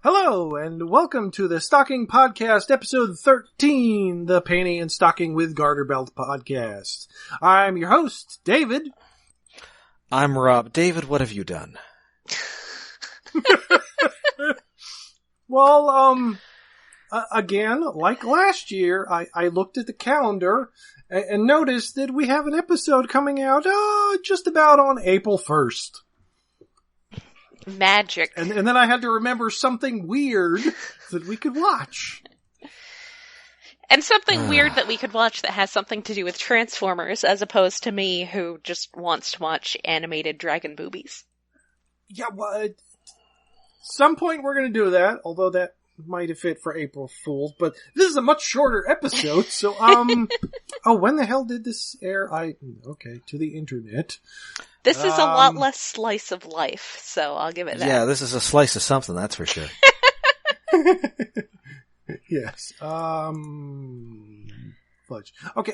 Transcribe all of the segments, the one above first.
Hello, and welcome to the Stocking Podcast, episode 13, the Panty and Stocking with Garterbelt podcast. I'm your host, David. I'm Rob. David, what have you done? Well, again, like last year, I looked at the calendar and noticed that we have an episode coming out just about on April 1st. Magic. And then I had to remember something weird that we could watch. And something weird that we could watch that has something to do with Transformers, as opposed to me, who just wants to watch animated dragon boobies. Yeah, well, at some point we're going to do that, although that might have fit for April Fools, but this is a much shorter episode, so, oh, when the hell did this air? To the internet. This is a lot less slice of life, so I'll give it that. Yeah, this is a slice of something, that's for sure. Yes. Fudge. Okay,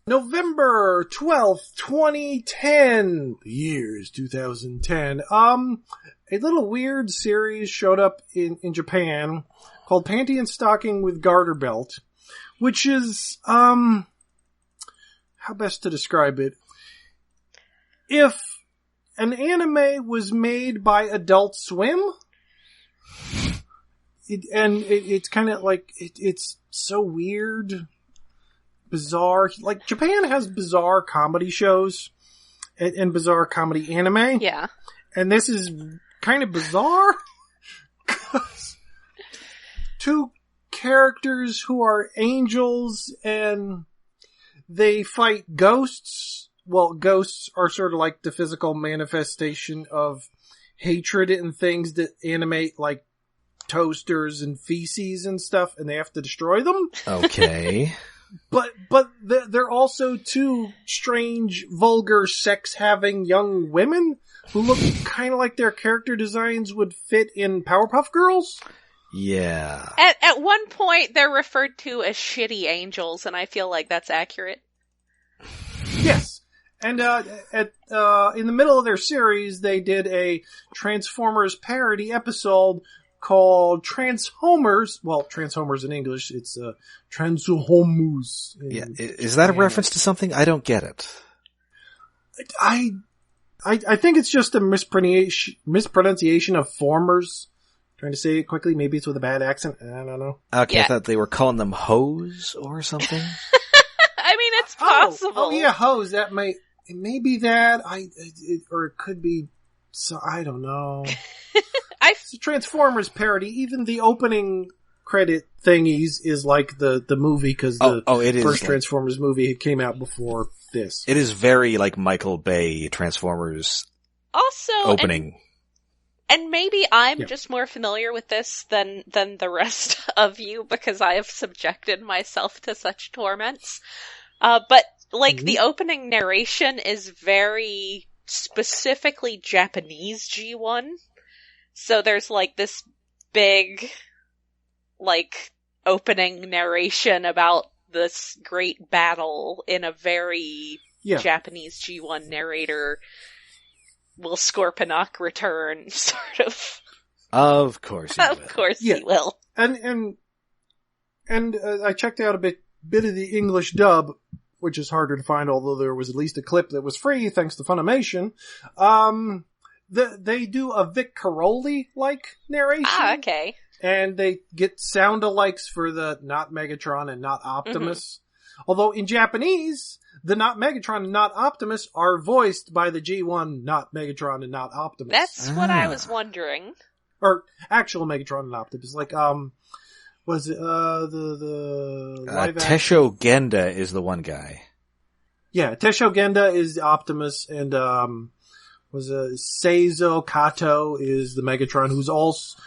November 12th, 2010. The year is 2010. A little weird series showed up in Japan called Panty and Stocking with Garterbelt, which is, how best to describe it? If an anime was made by Adult Swim, it's kind of like, it's so weird, bizarre. Like, Japan has bizarre comedy shows and bizarre comedy anime. Yeah. And this is kind of bizarre. 'Cause two characters who are angels and they fight ghosts. Well, ghosts are sort of like the physical manifestation of hatred and things that animate like toasters and feces and stuff, and they have to destroy them. Okay. But they're also two strange, vulgar, sex-having young women who look kind of like their character designs would fit in Powerpuff Girls. Yeah. At one point, they're referred to as shitty angels, and I feel like that's accurate. Yes. And in the middle of their series, they did a Transformers parody episode called Transhomers. Well, Transhomers in English, it's Transhomers. Yeah. Is that a reference to something? I don't get it. I think it's just a mispronunciation of formers. Trying to say it quickly. Maybe it's with a bad accent. I don't know. Okay, Yeah. I thought they were calling them hoes or something. I mean, it's possible. Oh yeah, hose. It may be that. Or it could be. So I don't know. It's a Transformers parody. Even the opening credit thingies is like the movie because the it is first Transformers movie came out before this. It is very like Michael Bay Transformers Also, opening. And maybe I'm just more familiar with this than the rest of you because I have subjected myself to such torments. But the opening narration is very specifically Japanese G1. So there's like this big opening narration about this great battle in a very Japanese G1 narrator. Will Scorponok return, sort of. Of course he will. Of course he will. And I checked out a bit of the English dub, which is harder to find, although there was at least a clip that was free, thanks to Funimation. They do a Vic Caroli-like narration. Ah, okay. And they get sound-alikes for the not Megatron and not Optimus. Mm-hmm. Although in Japanese, the not Megatron and not Optimus are voiced by the G1 not Megatron and not Optimus. That's what I was wondering. Or actual Megatron and Optimus. Like, was it, the live Tesho Genda is the one guy. Yeah, Tesho Genda is Optimus, and, Seizo Kato is the Megatron, who's also,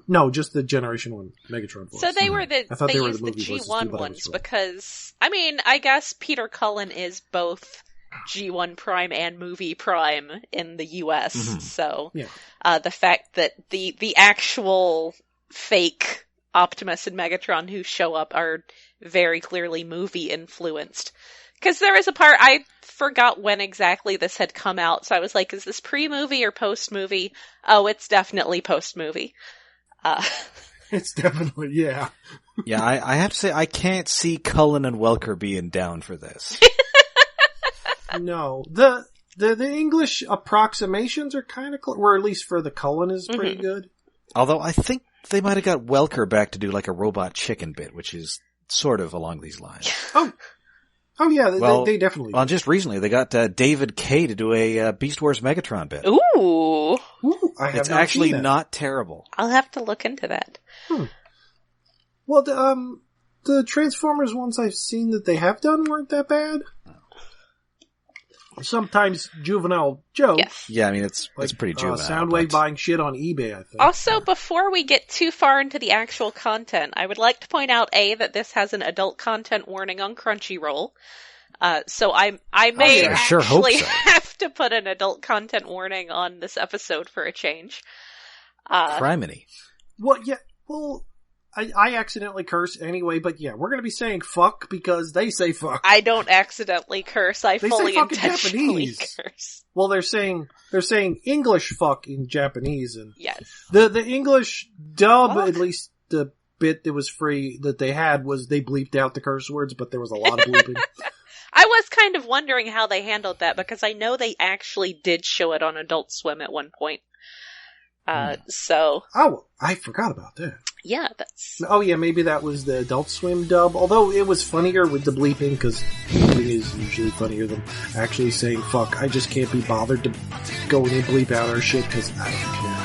no, just the Generation 1 Megatron voice. So they were they used the movie G1 ones because, I mean, I guess Peter Cullen is both G1 Prime and Movie Prime in the US, so, the fact that the actual fake Optimus and Megatron who show up are very clearly movie influenced Because there was a part, I forgot when exactly this had come out, so I was like, is this pre-movie or post-movie? Oh, it's definitely post-movie. It's definitely, yeah. Yeah, I have to say, I can't see Cullen and Welker being down for this. No. The English approximations are kind of, or at least for the Cullen is pretty good. Although I think they might have got Welker back to do like a robot chicken bit, which is sort of along these lines. Oh yeah, they definitely Well, just recently they got David Kay to do a Beast Wars Megatron bit. Ooh. It's actually not terrible. I'll have to look into that. Well, the Transformers ones I've seen that they have done weren't that bad. Sometimes juvenile jokes. Yes. Yeah, I mean, it's pretty juvenile. Soundwave buying shit on eBay, I think. Also, before we get too far into the actual content, I would like to point out, that this has an adult content warning on Crunchyroll. So I may actually have to put an adult content warning on this episode for a change. Criminy. Well, yeah, I accidentally curse anyway, but yeah, we're gonna be saying fuck because they say fuck. I don't accidentally curse, I they fully say fuck intentionally in Japanese. curse. Well, they're saying English fuck in Japanese, and yes. The English dub, at least the bit that was free that they had, was they bleeped out the curse words, but there was a lot of bleeping. I was kind of wondering how they handled that, because I know they actually did show it on Adult Swim at one point. So. Oh, I forgot about that. Yeah, that's. Oh yeah, maybe that was the Adult Swim dub, although it was funnier with the bleeping, because bleeping is usually funnier than actually saying fuck. I just can't be bothered to go in and bleep out our shit, because I don't care.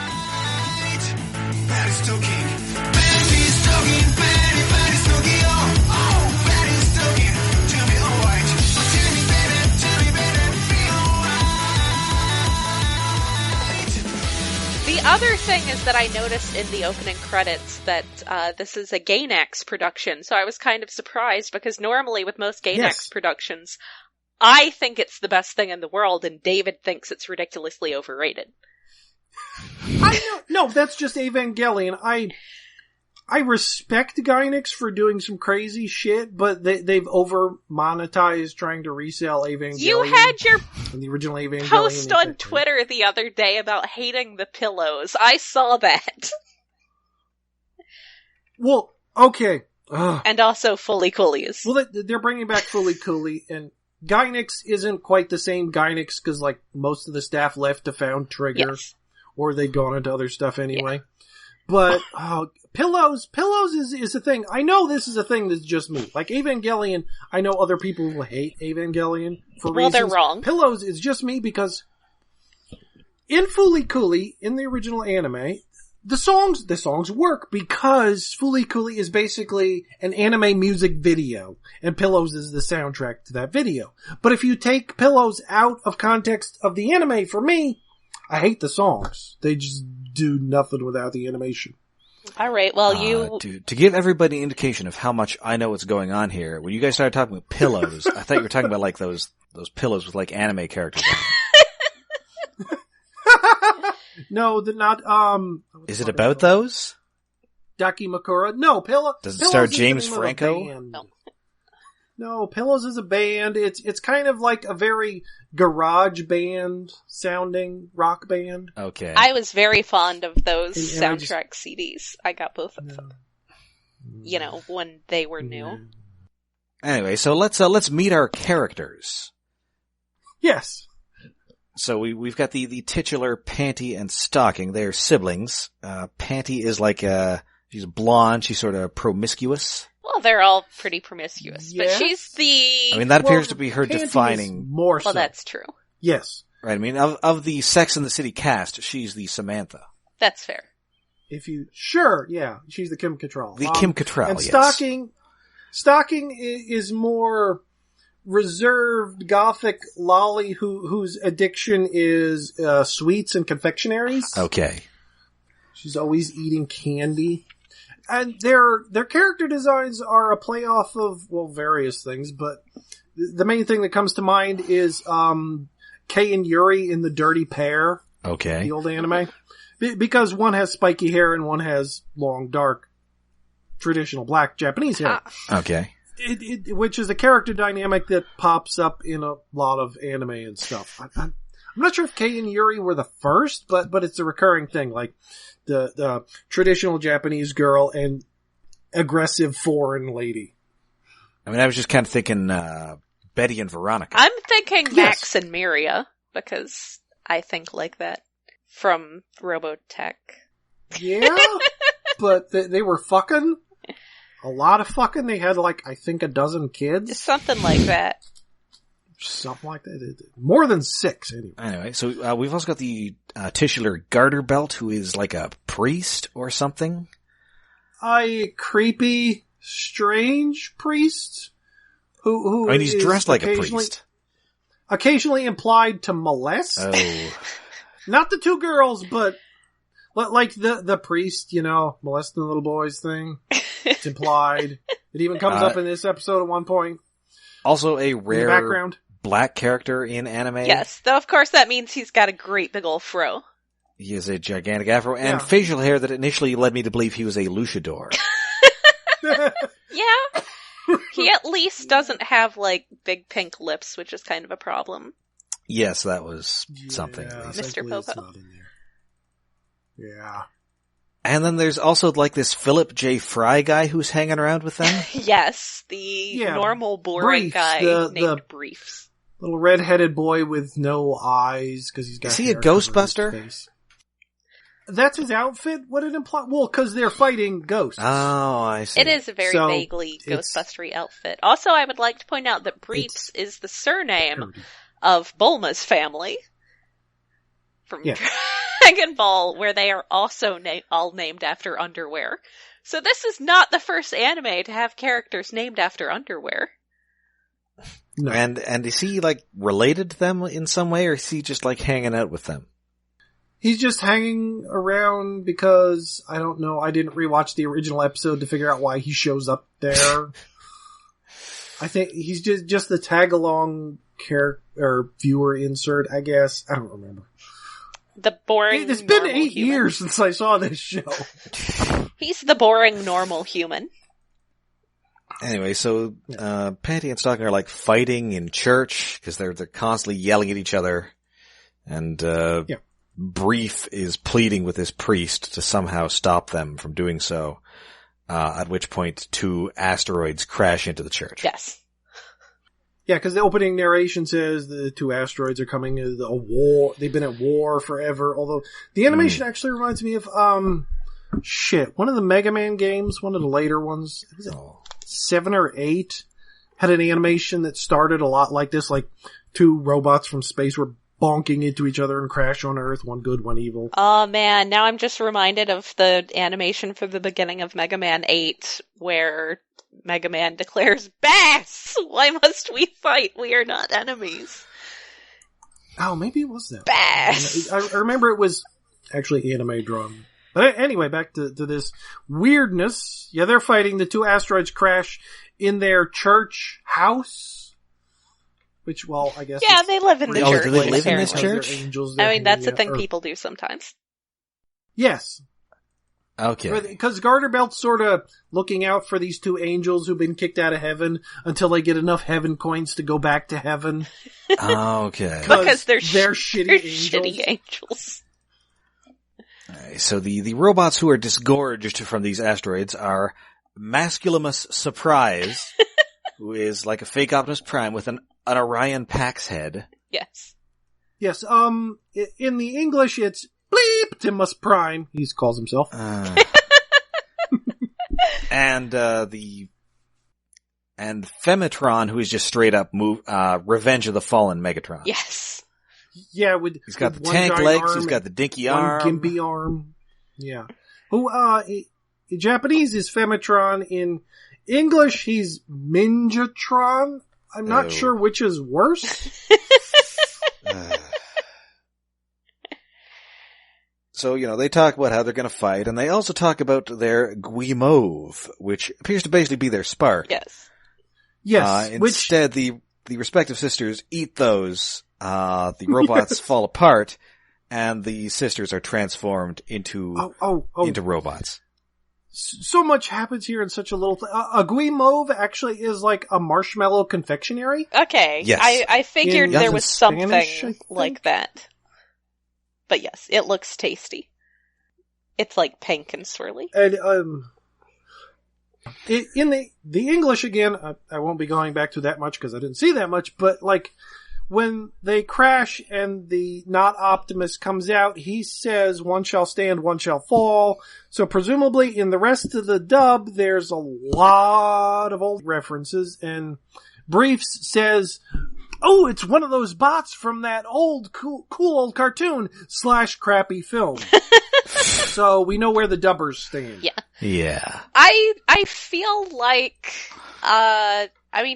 Panty Stocking. Panty Stocking. Panty Stocking. Oh, Panty Stocking. Tell me alright. Tell me better. Tell me better. Be alright. The other thing is that I noticed in the opening credits that this is a Gainax production, so I was kind of surprised, because normally with most Gainax productions, I think it's the best thing in the world, and David thinks it's ridiculously overrated. I know. No, that's just Evangelion. I respect Gainax for doing some crazy shit, but they've over-monetized trying to resell Evangelion. You had your the original Evangelion post on Twitter the other day about hating the pillows. I saw that. Well, okay. And also Fully Coolies. Well, they're bringing back Fully Coolie, and Gainax isn't quite the same Gainax, because like most of the staff left to found Trigger, or they'd gone into other stuff anyway. Yeah. But, pillows is a thing. I know this is a thing that's just me. Like Evangelion, I know other people will hate Evangelion for reasons. Well, they're wrong. Pillows is just me because in Fully Coolie, in the original anime, the songs work because Fully Coolie is basically an anime music video, and Pillows is the soundtrack to that video. But if you take Pillows out of context of the anime, for me, I hate the songs. They just do nothing without the animation. Alright, well to give everybody an indication of how much I know what's going on here, when you guys started talking about pillows, I thought you were talking about like those pillows with like anime characters on them. No, they're not, Is it about those? Dakimakura? No, Pillows. Does it star James Franco? No, Pillows is a band. It's kind of like a very garage band sounding rock band. Okay. I was very fond of those soundtrack CDs. I got both of them. You know, when they were new. Anyway, so let's meet our characters. Yes. So we've got the titular Panty and Stocking. They're siblings. Panty is like she's blonde. She's sort of promiscuous. Well, they're all pretty promiscuous, but she's I mean, that appears to be her defining. More so. Well, that's true. Yes. Right. I mean, of the Sex and the City cast, she's the Samantha. That's fair. She's the Kim Cattrall. The Kim Cattrall. And yes. Stocking is more reserved gothic lolly whose addiction is sweets and confectionaries. Okay. She's always eating candy. And their character designs are a playoff of, well, various things, but the main thing that comes to mind is Kei and Yuri in The Dirty Pair. Okay. The old anime. Because one has spiky hair and one has long, dark, traditional black Japanese hair. Okay. Which is a character dynamic that pops up in a lot of anime and stuff. I'm not sure if Kei and Yuri were the first, but it's a recurring thing, like the traditional Japanese girl and aggressive foreign lady. I mean, I was just kind of thinking Betty and Veronica. I'm thinking Max and Miria, because I think like that from Robotech. Yeah, but they were fucking. A lot of fucking. They had I think 12 kids. Something like that. Something like that. More than 6, anyway. Anyway, so we've also got the titular Garterbelt, who is like a priest or something. A creepy, strange priest who I mean, he's dressed like a priest. Occasionally implied to molest. Oh. Not the 2 girls, but like the priest, molesting little boys thing. It's implied. It even comes up in this episode at one point. Also a rare background. Black character in anime. Yes, though of course that means he's got a great big ol' fro. He has a gigantic afro and facial hair that initially led me to believe he was a luchador. Yeah. He at least doesn't have, big pink lips, which is kind of a problem. Yes, that was something. Mr. Popo. Yeah. And then there's also, this Philip J. Fry guy who's hanging around with them. Yes, the normal boring Briefs, guy named Briefs. Little red-headed boy with no eyes, because he's got Is he a Ghostbuster? That's his outfit? What it imply? Well, because they're fighting ghosts. Oh, I see. It is a very vaguely Ghostbustery outfit. Also, I would like to point out that Briefs is the surname of Bulma's family from Dragon Ball, where they are also all named after underwear. So this is not the first anime to have characters named after underwear. No. And is he, related to them in some way, or is he just, hanging out with them? He's just hanging around because, I don't know, I didn't rewatch the original episode to figure out why he shows up there. I think he's just the tag-along viewer insert, I guess. I don't remember. The boring It's been 8 human. years since I saw this show. He's the boring normal human. Anyway, so Panty and Stocking are fighting in church because they're constantly yelling at each other, and Brief is pleading with this priest to somehow stop them from doing so. At which point 2 asteroids crash into the church. Yes. Yeah, because the opening narration says the 2 asteroids are coming into a war. They've been at war forever. Although the animation actually reminds me of one of the Mega Man games, one of the later ones. Was it 7 or 8? Had an animation that started a lot like this, 2 robots from space were bonking into each other and crash on Earth, one good, one evil. Oh man, now I'm just reminded of the animation for the beginning of Mega Man 8, where Mega Man declares, "Bass! Why must we fight? We are not enemies." Oh, maybe it was that. Bass! I remember it was actually anime drawn. But anyway, back to this weirdness. Yeah, they're fighting. The 2 asteroids crash in their church house. Which, well, I guess... Yeah, they live in the church. Do they live in this church? I mean, that's a thing people do sometimes. Yes. Okay. Because Garterbelt's sort of looking out for these 2 angels who've been kicked out of heaven until they get enough heaven coins to go back to heaven. Okay. Because they're shitty angels. So the robots who are disgorged from these asteroids are Masculimus Surprise, who is like a fake Optimus Prime with an Orion Pax head. Yes. Yes, in the English it's Bleeptimus Prime, he calls himself. And Femitron, who is just straight up Revenge of the Fallen Megatron. Yes. Yeah, he's got the tank legs, he's got the dinky arm. One gimpy arm. Yeah. Who, in Japanese is Femitron. In English, he's Minjatron. I'm not sure which is worse. So, they talk about how they're going to fight, and they also talk about their Guimauve, which appears to basically be their spark. Yes. Yes. Instead, the respective sisters eat those, the robots fall apart, and the sisters are transformed into robots. so much happens here in such a little a Guimauve actually is like a marshmallow confectionery. Okay. Yes. I figured there was something Spanish, like that. But yes, it looks tasty. It's like pink and swirly. And, in the English again, I won't be going back to that much because I didn't see that much, but like, when they crash and the not Optimus comes out, he says, "One shall stand, one shall fall." So presumably in the rest of the dub, there's a lot of old references, and Briefs says, "Oh, it's one of those bots from that old, cool old cartoon / crappy film." So we know where the dubbers stand. Yeah. Yeah. I feel like,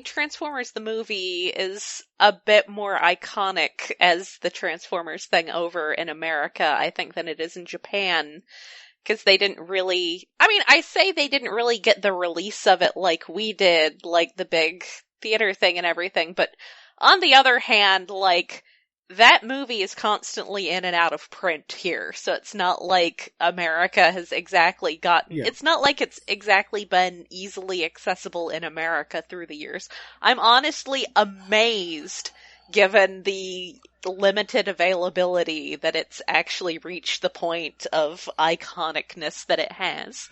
Transformers the movie is a bit more iconic as the Transformers thing over in America, I think, than it is in Japan. Because they didn't really, I say they didn't really get the release of it like we did, like the big theater thing and everything, but on the other hand, like, that movie is constantly in and out of print here, so it's not like America has exactly gotten... Yeah. It's not like it's exactly been easily accessible in America through the years. I'm honestly amazed, given the limited availability, that it's actually reached the point of iconicness that it has.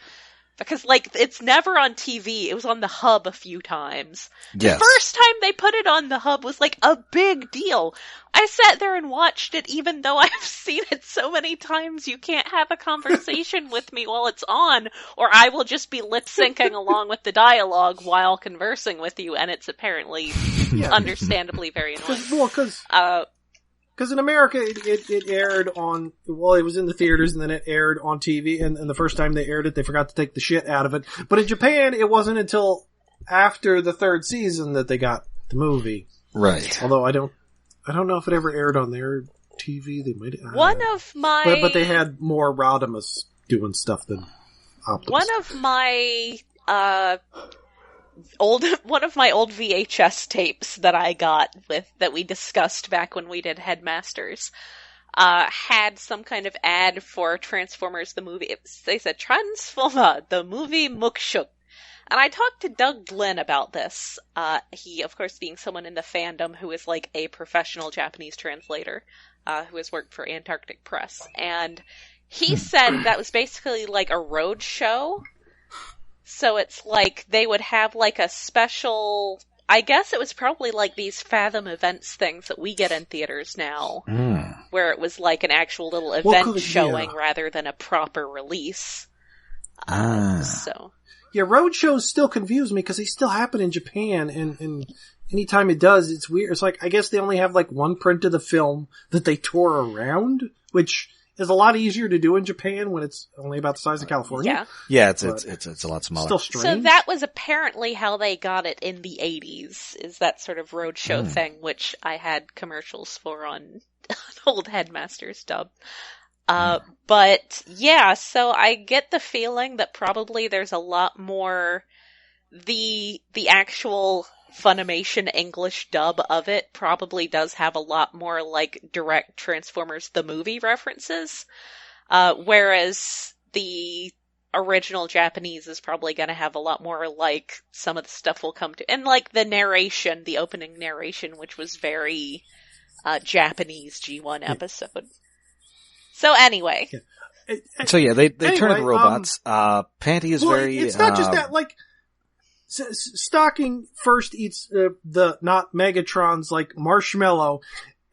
Because, like, it's never on TV. It was on the Hub a few times. Yes. The first time they put it on the Hub was, like, a big deal. I sat there and watched it even though I've seen it so many times you can't have a conversation with me while it's on, or I will just be lip-syncing along with the dialogue while conversing with you, and it's apparently, understandably very annoying. Well, because in America, it aired on, well, it was in the theaters and then it aired on TV, and the first time they aired it, they forgot to take the shit out of it. But in Japan, it wasn't until after the third season that they got the movie. Right. Although I don't know if it ever aired on their TV. They might. One of my... But they had more Rodimus doing stuff than Optimus. One of my old VHS tapes that I got that we discussed back when we did Headmasters had some kind of ad for Transformers the movie. They said Transformer the movie Mukshuk. And I talked to Doug Glynn about this. He, of course, being someone in the fandom who is like a professional Japanese translator, who has worked for Antarctic Press. And he said that was basically like a road show. So it's like they would have like a special, I guess it was probably like these Fathom Events things that we get in theaters now, where it was like an actual little event showing rather than a proper release. So. Yeah, road shows still confuse me because they still happen in Japan, and anytime it does, it's weird. It's like, I guess they only have like one print of the film that they tour around, which is a lot easier to do in Japan when it's only about the size of California. Yeah, it's a lot smaller. Still strange. So that was apparently how they got it in the 80s, is that sort of roadshow thing, which I had commercials for on old Headmasters dub. But yeah, so I get the feeling that probably there's a lot more, the actual Funimation English dub of it probably does have a lot more like direct Transformers the movie references, whereas the original Japanese is probably going to have a lot more like some of the stuff we'll come to, and like the narration, the opening narration, which was very Japanese G1 episode. So anyway. So yeah, they turn into robots. Panty is very... It's not just that, like, Stocking first eats the not Megatron's, like, marshmallow,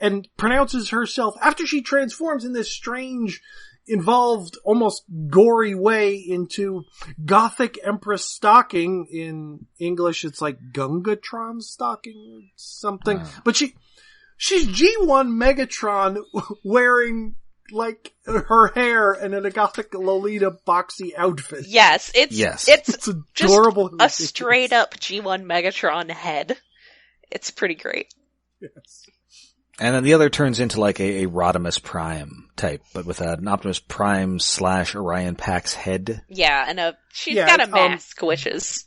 and pronounces herself, after she transforms in this strange, involved, almost gory way into Gothic Empress Stocking. In English, it's like Gungatron Stocking or something. But she's G1 Megatron wearing... like her hair and in a Gothic Lolita boxy outfit. Yes, it's adorable. Just a straight up G1 Megatron head. It's pretty great. Yes. And then the other turns into like a Rodimus Prime type, but with an Optimus Prime / Orion Pax head. Yeah, and she's got a mask, which is,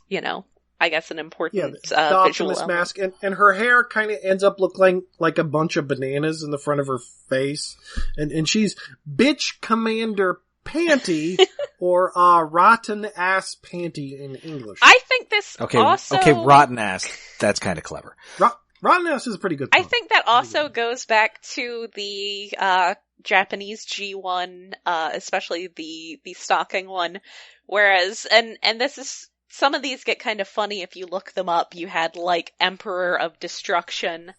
I guess an important the visual Optimus mask, and her hair kind of ends up looking like a bunch of bananas in the front of her face, and she's Bitch Commander Panty, or rotten ass panty in English. I think this also... Okay, rotten ass. That's kind of clever. Rotten ass is a pretty good pun. I think that also goes back to the Japanese G1, especially the stocking one. Whereas, and this is, some of these get kind of funny if you look them up. You had like Emperor of Destruction.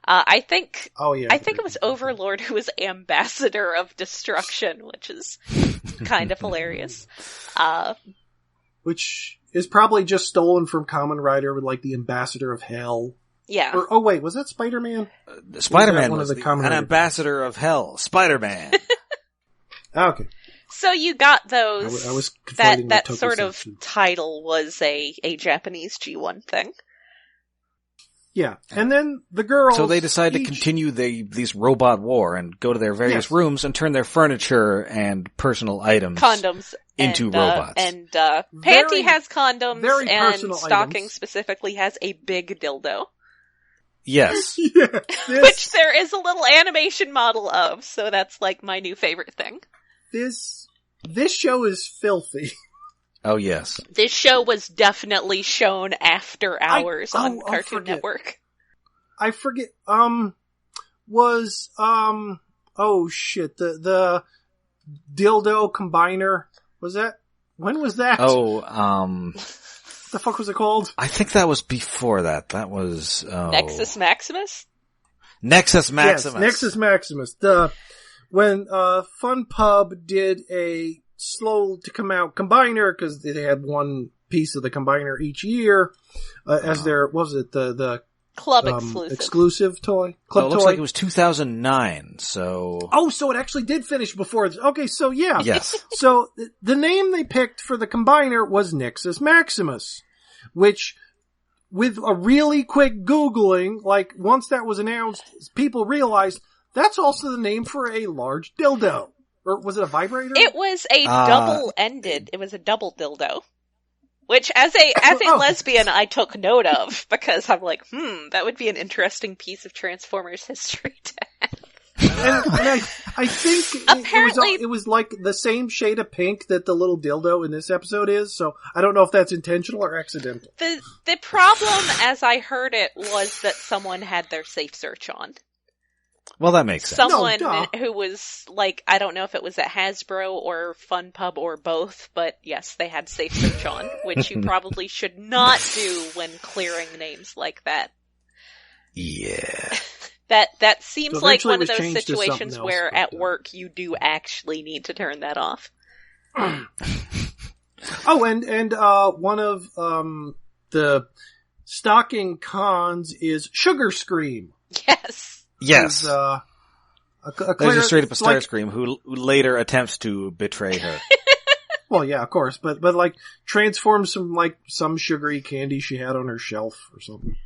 I think it was Overlord who was Ambassador of Destruction, which is kind of hilarious. Which is probably just stolen from Kamen Rider with like the Ambassador of Hell. Yeah. Or, wait, was that Spider-Man? Spider-Man was an ambassador of hell. Spider-Man. Okay. So you got those. I was that sort of title was a Japanese G1 thing. Yeah, and then the girls... So they decide to continue these robot war and go to their various rooms and turn their furniture and personal items... Condoms. Into robots. Panty has condoms, and Stocking items. Specifically has a big dildo. Yes. Which there is a little animation model of, so that's like my new favorite thing. This show is filthy. Oh, yes. This show was definitely shown after hours on Cartoon Network. I forget, oh shit, the dildo combiner, was that, when was that? What the fuck was it called? I think that was before that. That was, Nexus Maximus? Nexus Maximus. Yes, Nexus Maximus. When Fun Pub did a slow to come out combiner, because they had one piece of the combiner each year, as their, what was it, the Club exclusive toy? Club it looks toy? like it was 2009, so... Oh, so it actually did finish before this. Okay, so yeah. Yes. So the name they picked for the combiner was Nexus Maximus, which, with a really quick Googling, like, once that was announced, people realized that's also the name for a large dildo. Or was it a vibrator? It was a double-ended. It was a double dildo. Which, as a lesbian, I took note of, because I'm like, that would be an interesting piece of Transformers history to have. and I think apparently it was like the same shade of pink that the little dildo in this episode is, so I don't know if that's intentional or accidental. The problem, as I heard it, was that someone had their safe search on. Well, that makes sense. Someone who was, like, I don't know if it was at Hasbro or Fun Pub or both, but yes, they had safe search on, which you probably should not do when clearing names like that. Yeah. That seems so like one of those situations where at work you do actually need to turn that off. Oh, and one of the stocking cons is Sugar Scream. Yes. Yes. There's a straight up a Starscream who later attempts to betray her. Well, yeah, of course, but like transforms from like some sugary candy she had on her shelf or something.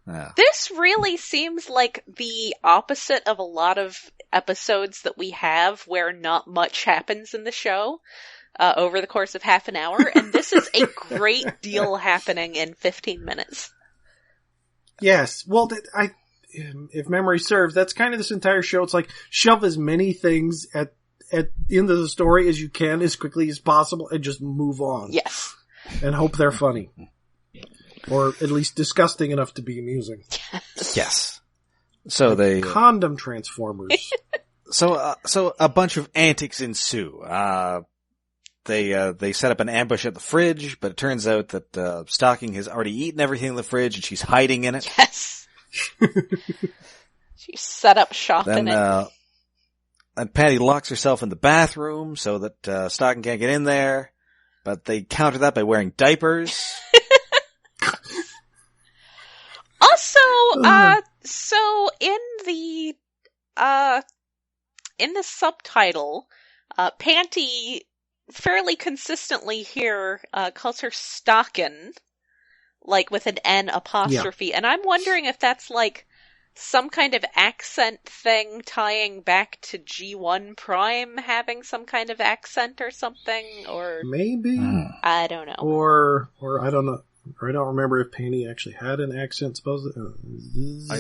Yeah. This really seems like the opposite of a lot of episodes that we have where not much happens in the show over the course of half an hour, and this is a great deal happening in 15 minutes. Yes, well, if memory serves, that's kind of this entire show. It's like shove as many things at the end of the story as you can as quickly as possible and just move on. Yes. And hope they're funny. Or at least disgusting enough to be amusing. Yes. So they... Condom Transformers. So a bunch of antics ensue. They set up an ambush at the fridge, but it turns out that Stocking has already eaten everything in the fridge and she's hiding in it. Yes. She set up shop in it. And Panty locks herself in the bathroom so that Stocking can't get in there, but they counter that by wearing diapers. Also, so in the subtitle, Panty fairly consistently here calls her Stockin', like with an N apostrophe, and I'm wondering if that's like some kind of accent thing tying back to G1 Prime having some kind of accent or something, or maybe I don't know, or I don't know. I don't remember if Panty actually had an accent, supposedly.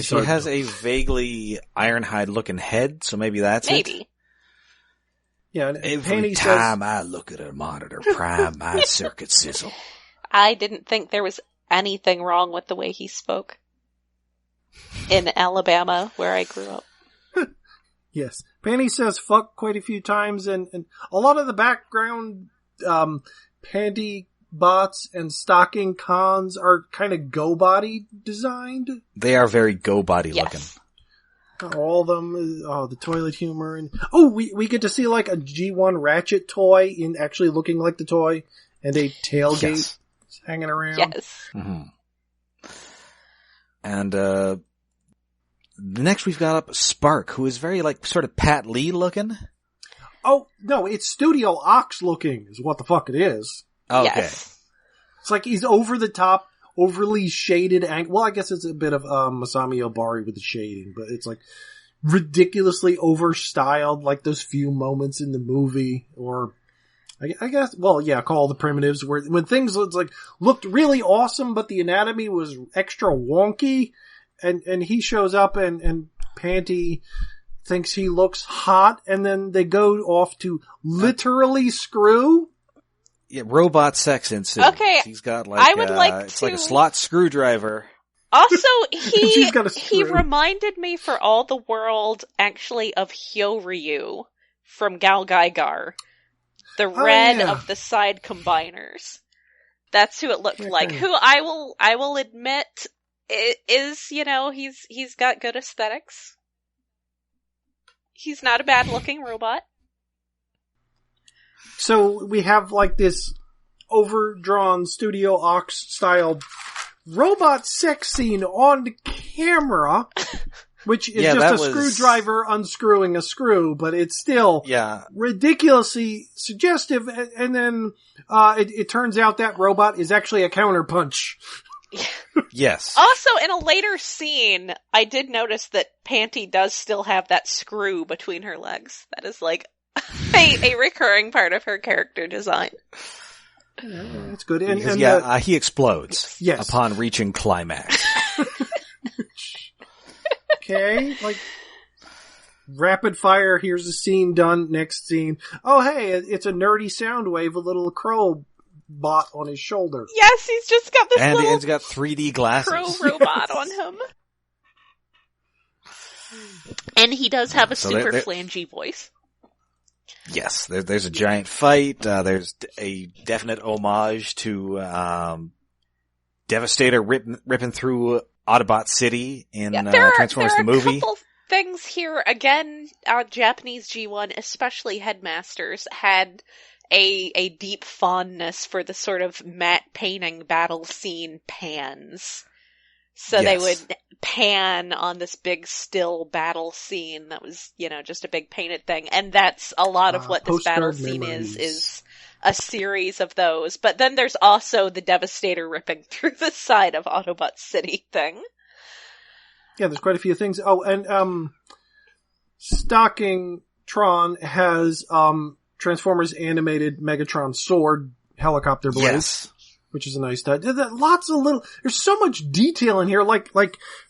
She has a vaguely Ironhide looking head, so maybe that's it. Maybe. Yeah, and Every Panty time I look at a monitor, prime my circuit sizzle. I didn't think there was anything wrong with the way he spoke in Alabama, where I grew up. Yes. Panty says fuck quite a few times, and a lot of the background panty bots and stocking cons are kind of go-body designed. They are very go-body looking. All of them, the toilet humor, and we get to see like a G1 Ratchet toy in actually looking like the toy, and a tailgate hanging around. Yes. Mm-hmm. And next we've got up Spark, who is very like sort of Pat Lee looking. Oh no, it's Studio Ox looking is what the fuck it is. Okay. Yes. It's like he's over the top, overly shaded. Well, I guess it's a bit of Masami Obari with the shading, but it's like ridiculously overstyled, like those few moments in the movie, or I guess, well, yeah, Call the Primitives, where when things looked really awesome, but the anatomy was extra wonky, and he shows up and Panty thinks he looks hot, and then they go off to literally screw. Yeah, robot sex ensues. Okay, he's got like I would it's like a slot screwdriver. Also, he he reminded me for all the world actually of Hyoryu from Gal Gaigar. The red of the side combiners. That's who it looked like. Who I will admit is, he's got good aesthetics. He's not a bad looking robot. So we have like this overdrawn Studio Ox styled robot sex scene on camera, which is just a screwdriver unscrewing a screw, but it's still ridiculously suggestive. And then it turns out that robot is actually a counterpunch. Yes. Also, in a later scene, I did notice that Panty does still have that screw between her legs. That is like a recurring part of her character design. That's good. He explodes upon reaching climax. Okay, like rapid fire. Here's a scene done. Next scene. Oh, hey, it's a nerdy sound wave. A little crow bot on his shoulder. Yes, he's just got this and little he's got 3D glasses. Crow robot on him. And he does have a super flangy voice. Yes, there's a giant fight. There's a definite homage to Devastator ripping through Autobot City in Transformers the movie. There are a couple things here. Again, Japanese G1, especially Headmasters, had a deep fondness for the sort of matte painting battle scene pans. So they would pan on this big still battle scene that was, just a big painted thing. And that's a lot of what this battle scene is a series of those. But then there's also the Devastator ripping through the side of Autobot City thing. Yeah, there's quite a few things. Oh, and Stocking Tron has Transformers animated Megatron sword helicopter blade. Yes. Which is a nice touch. Lots of there's so much detail in here, like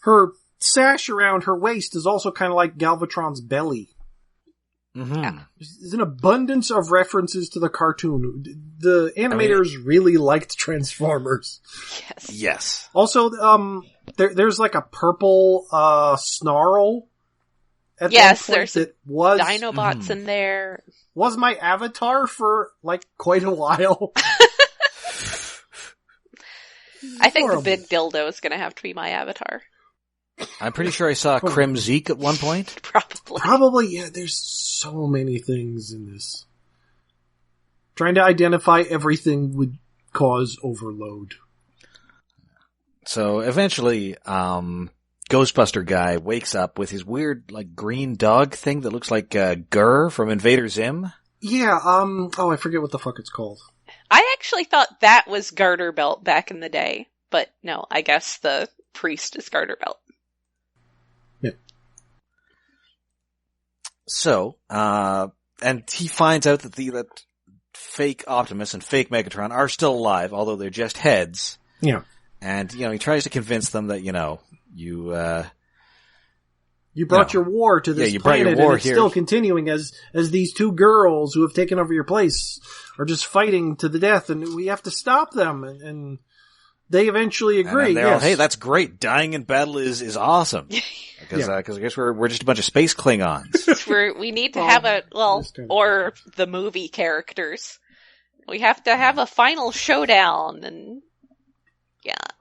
her sash around her waist is also kind of like Galvatron's belly. Mm-hmm. There's an abundance of references to the cartoon. The animators really liked Transformers. Yes. Also, there's like a purple snarl. At there's that was Dinobots in there. Was my avatar for like quite a while. I think the big dildo is going to have to be my avatar. I'm pretty sure I saw Kremzeek at one point. Probably, yeah. There's so many things in this. Trying to identify everything would cause overload. So eventually, Ghostbuster guy wakes up with his weird, like, green dog thing that looks like Gurr from Invader Zim. Yeah, I forget what the fuck it's called. I actually thought that was Garterbelt back in the day, but no, I guess the priest is Garterbelt. Yeah. So, and he finds out that that fake Optimus and fake Megatron are still alive, although they're just heads. Yeah. And, he tries to convince them that, you You brought your war to this planet, and it's still continuing as these two girls who have taken over your place are just fighting to the death, and we have to stop them, and they eventually agree. And they're all, hey, that's great. Dying in battle is awesome. Because I guess we're just a bunch of space Klingons. We need to have or the movie characters. We have to have a final showdown, and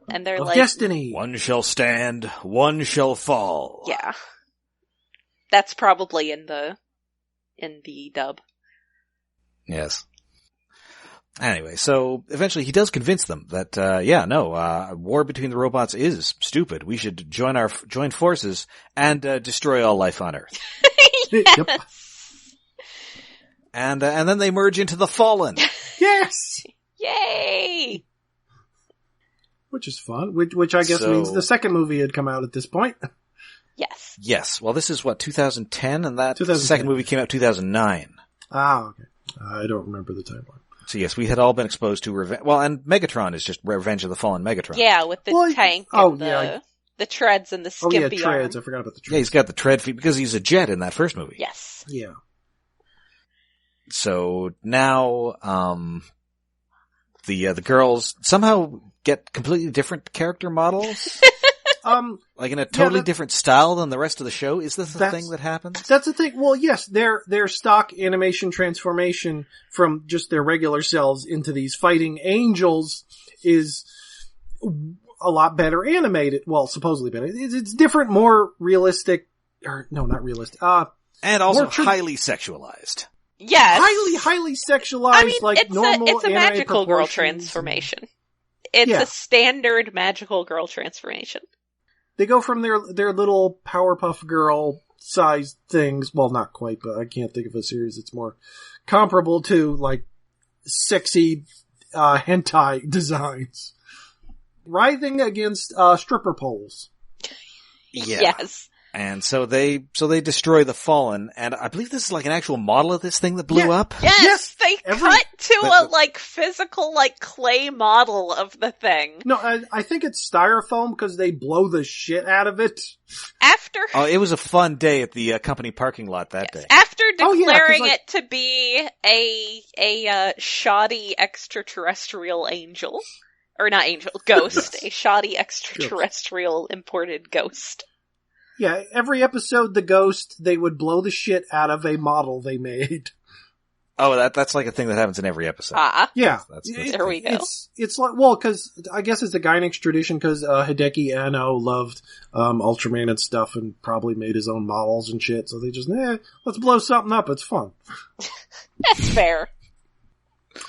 and they're like destiny. One shall stand, one shall fall. Yeah, that's probably in the dub. Yes. Anyway, so eventually he does convince them that, war between the robots is stupid. We should join forces and destroy all life on Earth. Yes. Yep. And then they merge into the Fallen. Yes! Yay! Which is fun, which I guess means the second movie had come out at this point. Yes. Yes. Well, this is 2010, and that second movie came out 2009. Ah, okay. I don't remember the timeline. So yes, we had all been exposed to and Megatron is just Revenge of the Fallen Megatron. Yeah, with the tank and the treads and the skimpy arm. Treads. I forgot about the treads. Yeah, he's got the tread feet because he's a jet in that first movie. Yes. Yeah. So now, the girls somehow get completely different character models. Like in a totally different style than the rest of the show? Is this the thing that happens? That's the thing. Well, yes, their stock animation transformation from just their regular selves into these fighting angels is a lot better animated. Well, supposedly better. It's different, more realistic, or no, not realistic. And also highly sexualized. Yes. Highly sexualized, normal it's a magical girl transformation. It's a standard magical girl transformation. They go from their little Powerpuff Girl sized things. Well, not quite, but I can't think of a series that's more comparable to like sexy hentai designs, writhing against stripper poles. Yeah. Yes. And so they destroy the Fallen, and I believe this is like an actual model of this thing that blew up. Yes, they cut to a physical clay model of the thing. No, I think it's styrofoam because they blow the shit out of it. It was a fun day at the company parking lot that day. After declaring it to be a shoddy extraterrestrial angel, or not angel, ghost, a shoddy extraterrestrial imported ghost. Yeah, every episode, the ghost, they would blow the shit out of a model they made. Oh, that's like a thing that happens in every episode. Yeah. There we go. It's like, well, cause I guess it's a Gainax tradition cause, Hideki Anno loved, Ultraman and stuff and probably made his own models and shit. So they just, let's blow something up. It's fun. That's fair.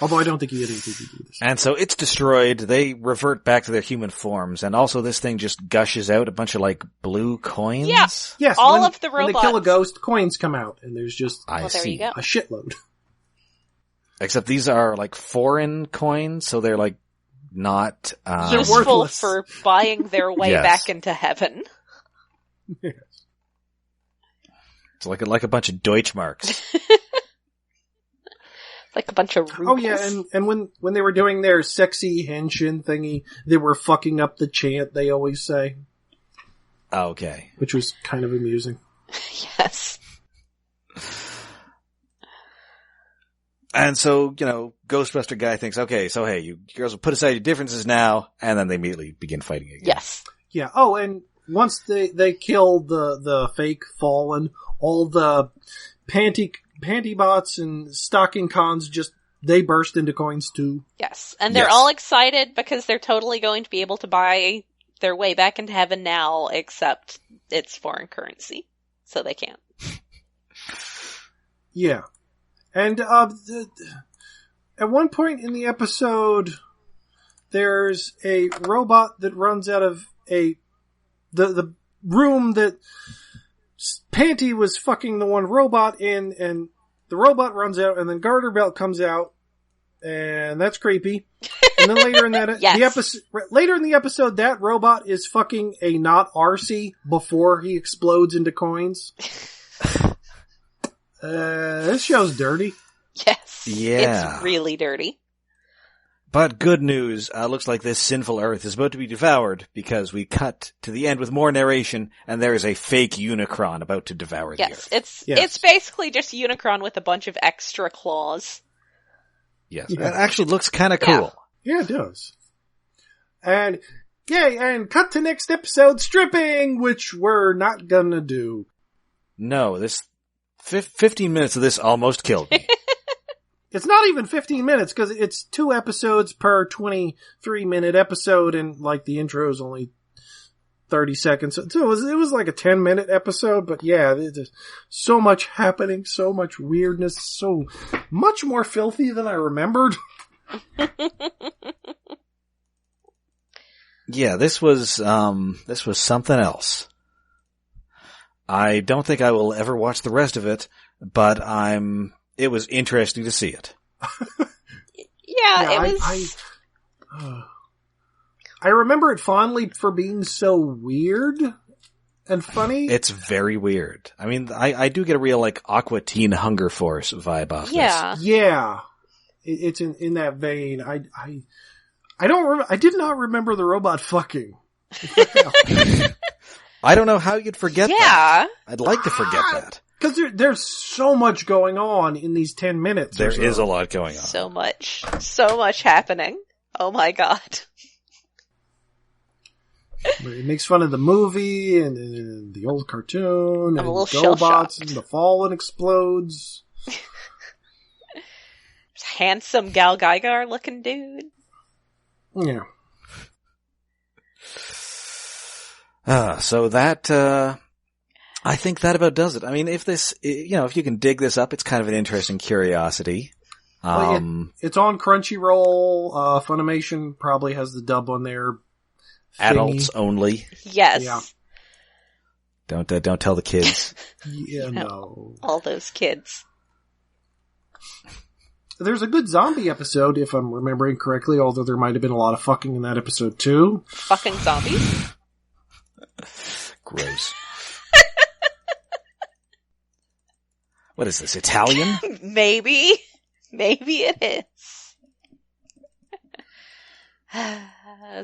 Although I don't think he had anything to do with this. And so it's destroyed. They revert back to their human forms. And also this thing just gushes out a bunch of blue coins. Yeah. Yes. All of the robots. When they kill a ghost, coins come out. And there's just there you go. A shitload. Except these are foreign coins. So they're not, useful for buying their way back into heaven. Yes. It's like a bunch of Deutschmarks. Like a bunch of rubles. Oh yeah, and when they were doing their sexy henshin thingy, they were fucking up the chant they always say. Okay. Which was kind of amusing. Yes. And so, Ghostbuster guy thinks, okay, so hey, you girls will put aside your differences now, and then they immediately begin fighting again. Yes. Yeah. Oh, and once they kill the fake Fallen, all the Panty bots and stocking cons they burst into coins too. Yes. And they're all excited because they're totally going to be able to buy their way back into heaven now, except it's foreign currency. So they can't. Yeah. And, at one point in the episode, there's a robot that runs out of the room that Panty was fucking the one robot in, and the robot runs out, and then Garterbelt comes out, and that's creepy. And then later in that later in the episode, that robot is fucking a not RC before he explodes into coins. This show's dirty. Yes. Yeah. It's really dirty. But good news, looks like this sinful earth is about to be devoured because we cut to the end with more narration and there is a fake Unicron about to devour the earth. It's basically just Unicron with a bunch of extra claws. Yes, that actually looks kind of cool. Yeah, it does. And, and cut to next episode, stripping, which we're not gonna do. No, this 15 minutes of this almost killed me. It's not even 15 minutes, because it's 2 episodes per 23-minute episode, and, like, the intro is only 30 seconds. So it was like a 10-minute episode, but yeah, there's so much happening, so much weirdness, so much more filthy than I remembered. Yeah, this was something else. I don't think I will ever watch the rest of it, but it was interesting to see it. It was... I remember it fondly for being so weird and funny. It's very weird. I mean, I do get a real, like, Aqua Teen Hunger Force vibe off this. Yeah. It's in that vein. I did not remember the robot fucking. I don't know how you'd forget that. I'd like to forget that. Because there's so much going on in these 10 minutes. There is a lot going on. So much happening. Oh my god. It makes fun of the movie and the old cartoon and GoBots and the Fallen explodes. Handsome Gal Geiger looking dude. Yeah. So that, I think that about does it. I mean, if you can dig this up, it's kind of an interesting curiosity. It's on Crunchyroll. Funimation probably has the dub on there. Adults only. Yes. Yeah. Don't tell the kids. Yeah, no. All those kids. There's a good zombie episode, if I'm remembering correctly, although there might have been a lot of fucking in that episode too. Fucking zombies? Gross. What is this, Italian? Maybe it is.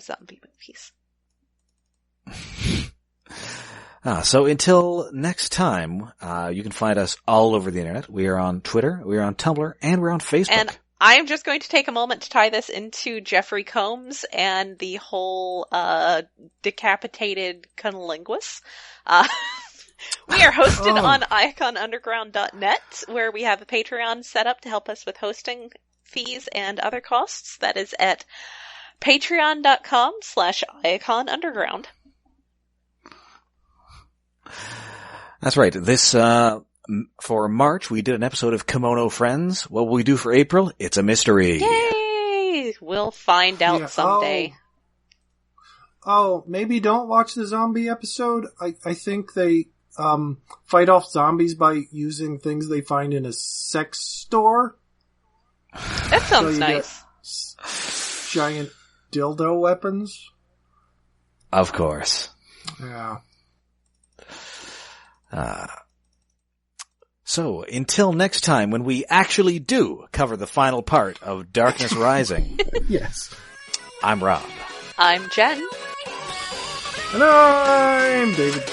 Zombie movies. So until next time, you can find us all over the internet. We are on Twitter, we are on Tumblr, and we're on Facebook. And I am just going to take a moment to tie this into Jeffrey Combs and the whole decapitated cunnilingus. We are hosted on iconunderground.net, where we have a Patreon set up to help us with hosting fees and other costs. That is at patreon.com/iconunderground. That's right. This, for March, we did an episode of Kimono Friends. What will we do for April? It's a mystery. Yay! We'll find out someday. Maybe don't watch the zombie episode. I think they, fight off zombies by using things they find in a sex store. That sounds nice. Giant dildo weapons. Of course. Yeah. So, until next time, when we actually do cover the final part of Darkness Rising. Yes. I'm Rob. I'm Jen. And I'm David.